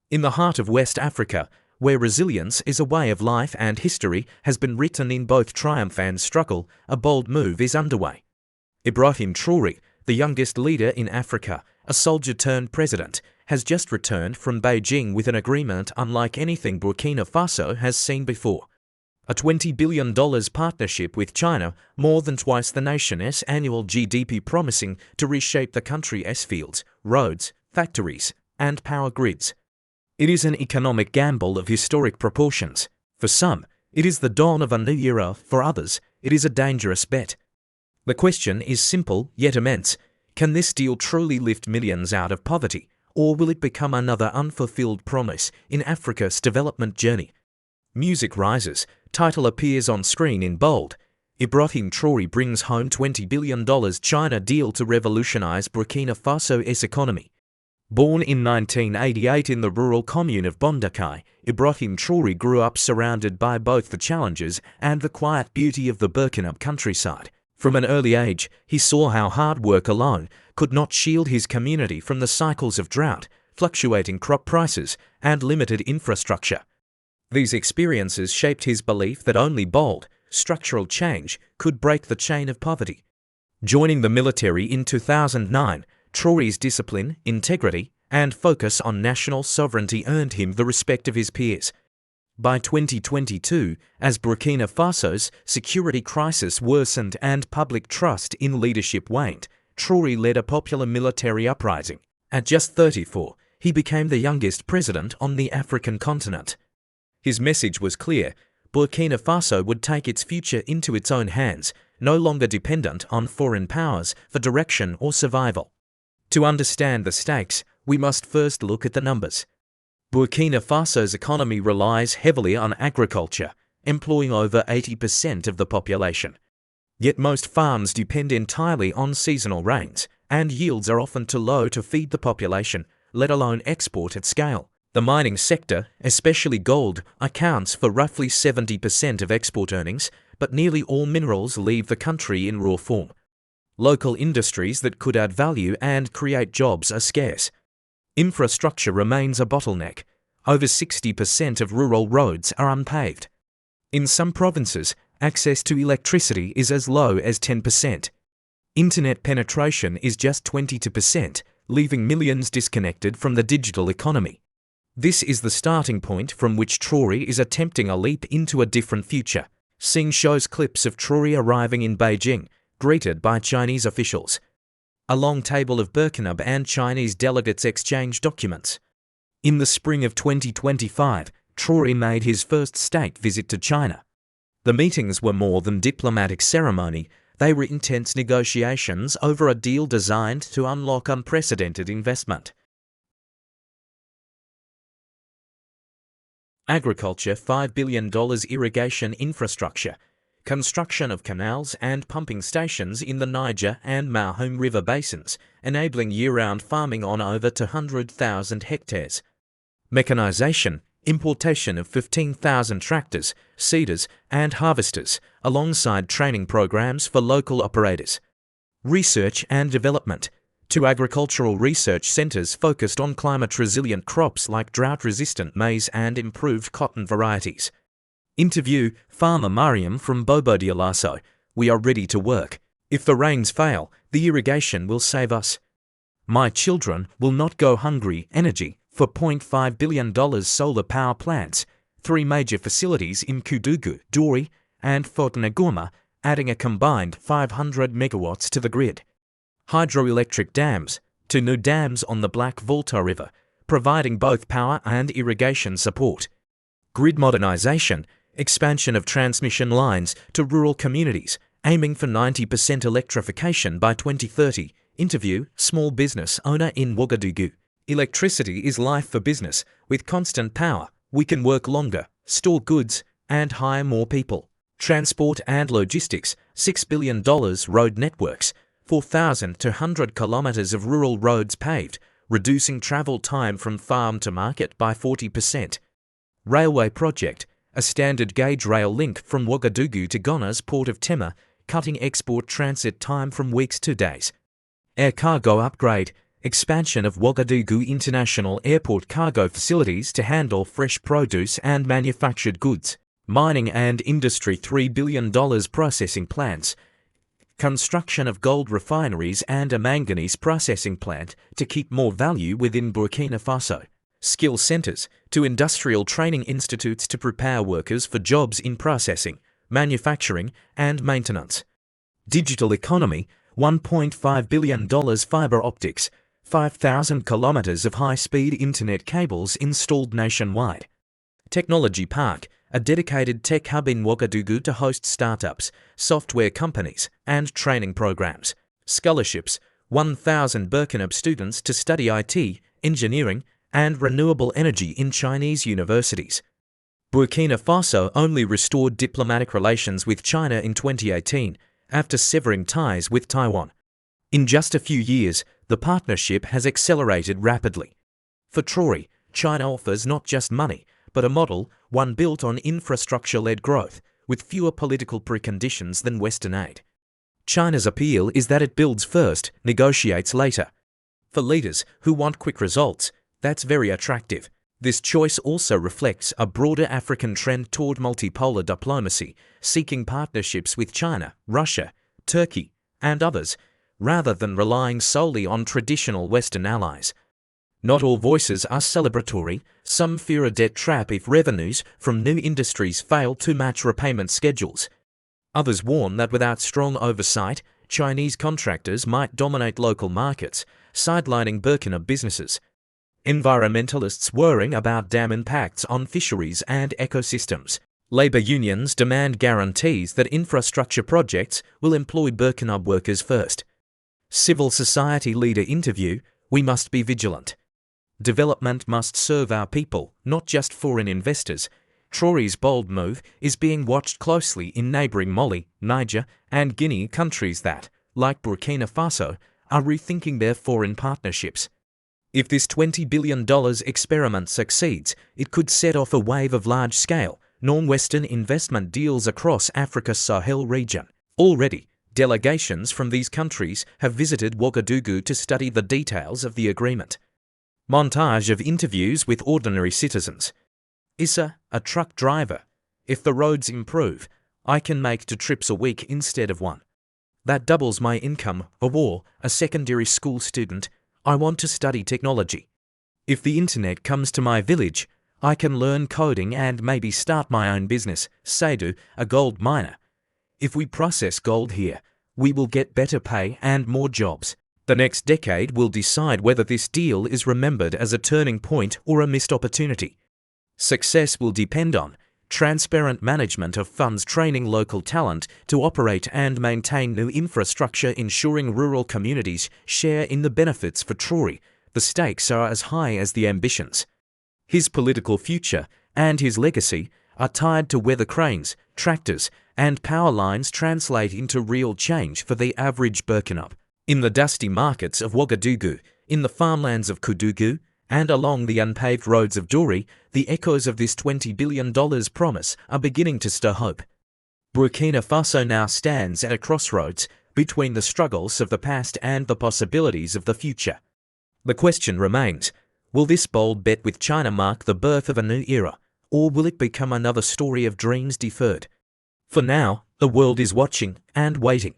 In the heart of West Africa, where resilience is a way of life and history has been written in both triumph and struggle, a bold move is underway. Ibrahim Traoré, the youngest leader in Africa, a soldier turned president, has just returned from Beijing with an agreement unlike anything Burkina Faso has seen before. A $20 billion partnership with China, more than twice the nation's annual GDP, promising to reshape the country's fields, roads, factories, and power grids. It is an economic gamble of historic proportions. For some, it is the dawn of a new era. For others, it is a dangerous bet. The question is simple yet immense. Can this deal truly lift millions out of poverty, or will it become another unfulfilled promise in Africa's development journey? Music rises. Title appears on screen in bold. Ibrahim Traoré brings home $20 billion China deal to revolutionize Burkina Faso's economy. Born in 1988 in the rural commune of Bondakai, Ibrahim Traoré grew up surrounded by both the challenges and the quiet beauty of the Burkina countryside. From an early age, he saw how hard work alone could not shield his community from the cycles of drought, fluctuating crop prices, and limited infrastructure. These experiences shaped his belief that only bold, structural change could break the chain of poverty. Joining the military in 2009, Traoré's discipline, integrity, and focus on national sovereignty earned him the respect of his peers. By 2022, as Burkina Faso's security crisis worsened and public trust in leadership waned, Traoré led a popular military uprising. At just 34, he became the youngest president on the African continent. His message was clear: Burkina Faso would take its future into its own hands, no longer dependent on foreign powers for direction or survival. To understand the stakes, we must first look at the numbers. Burkina Faso's economy relies heavily on agriculture, employing over 80% of the population. Yet most farms depend entirely on seasonal rains, and yields are often too low to feed the population, let alone export at scale. The mining sector, especially gold, accounts for roughly 70% of export earnings, but nearly all minerals leave the country in raw form. Local industries that could add value and create jobs are scarce. Infrastructure remains a bottleneck. Over 60% of rural roads are unpaved. In some provinces, access to electricity is as low as 10%. Internet penetration is just 22%, leaving millions disconnected from the digital economy. This is the starting point from which Traoré is attempting a leap into a different future. Sing shows clips of Traoré arriving in Beijing, greeted by Chinese officials. A long table of Burkina and Chinese delegates exchange documents. In the spring of 2025, Traoré made his first state visit to China. The meetings were more than diplomatic ceremony, they were intense negotiations over a deal designed to unlock unprecedented investment. Agriculture: $5 billion irrigation infrastructure, construction of canals and pumping stations in the Niger and Mahom River basins, enabling year-round farming on over 200,000 hectares. Mechanization: importation of 15,000 tractors, seeders, and harvesters, alongside training programs for local operators. Research and development: 2 agricultural research centers focused on climate-resilient crops like drought-resistant maize and improved cotton varieties. Interview: Farmer Mariam from Bobo Dioulasso. We are ready to work. If the rains fail, the irrigation will save us. My children will not go hungry. Energy: for $0.5 billion solar power plants, 3 major facilities in Koudougou, Dori, and Fort-Ngoma, adding a combined 500 megawatts to the grid. Hydroelectric dams: 2 new dams on the Black Volta River, providing both power and irrigation support. Grid modernization: expansion of transmission lines to rural communities, aiming for 90% electrification by 2030. Interview: small business owner in Ouagadougou. Electricity is life for business. With constant power, we can work longer, store goods, and hire more people. Transport and logistics: $6 billion road networks, 4,200 kilometers of rural roads paved, reducing travel time from farm to market by 40%. Railway project: a standard gauge rail link from Ouagadougou to Ghana's port of Tema, cutting export transit time from weeks to days. Air cargo upgrade: expansion of Ouagadougou International Airport cargo facilities to handle fresh produce and manufactured goods, mining and industry $3 billion processing plants, construction of gold refineries and a manganese processing plant to keep more value within Burkina Faso, skill centers to industrial training institutes to prepare workers for jobs in processing, manufacturing and maintenance. Digital economy, $1.5 billion fiber optics, 5,000 kilometers of high-speed internet cables installed nationwide. Technology Park, a dedicated tech hub in Ouagadougou to host startups, software companies, and training programs. Scholarships, 1,000 Burkina students to study IT, engineering, and renewable energy in Chinese universities. Burkina Faso only restored diplomatic relations with China in 2018 after severing ties with Taiwan. In just a few years, the partnership has accelerated rapidly. For Traoré, China offers not just money, but a model, one built on infrastructure-led growth, with fewer political preconditions than Western aid. China's appeal is that it builds first, negotiates later. For leaders who want quick results, that's very attractive. This choice also reflects a broader African trend toward multipolar diplomacy, seeking partnerships with China, Russia, Turkey, and others, rather than relying solely on traditional Western allies. Not all voices are celebratory. Some fear a debt trap if revenues from new industries fail to match repayment schedules. Others warn that without strong oversight, Chinese contractors might dominate local markets, sidelining Burkina businesses. Environmentalists worrying about dam impacts on fisheries and ecosystems. Labour unions demand guarantees that infrastructure projects will employ Burkina workers first. Civil society leader interview, we must be vigilant. Development must serve our people, not just foreign investors. Traoré's bold move is being watched closely in neighbouring Mali, Niger, and Guinea, countries that, like Burkina Faso, are rethinking their foreign partnerships. If this $20 billion experiment succeeds, it could set off a wave of large-scale, non-Western investment deals across Africa's Sahel region. Already, delegations from these countries have visited Ouagadougou to study the details of the agreement. Montage of interviews with ordinary citizens. Issa, a truck driver. If the roads improve, I can make 2 trips a week instead of 1. That doubles my income. Or, a secondary school student, I want to study technology. If the internet comes to my village, I can learn coding and maybe start my own business. Seydou, a gold miner. If we process gold here, we will get better pay and more jobs. The next decade will decide whether this deal is remembered as a turning point or a missed opportunity. Success will depend on transparent management of funds, training local talent to operate and maintain new infrastructure, ensuring rural communities share in the benefits. For Traoré, the stakes are as high as the ambitions. His political future and his legacy are tied to whether cranes, tractors, and power lines translate into real change for the average Burkina. In the dusty markets of Ouagadougou, in the farmlands of Koudougou, and along the unpaved roads of Dori, the echoes of this $20 billion promise are beginning to stir hope. Burkina Faso now stands at a crossroads between the struggles of the past and the possibilities of the future. The question remains, will this bold bet with China mark the birth of a new era, or will it become another story of dreams deferred? For now, the world is watching and waiting.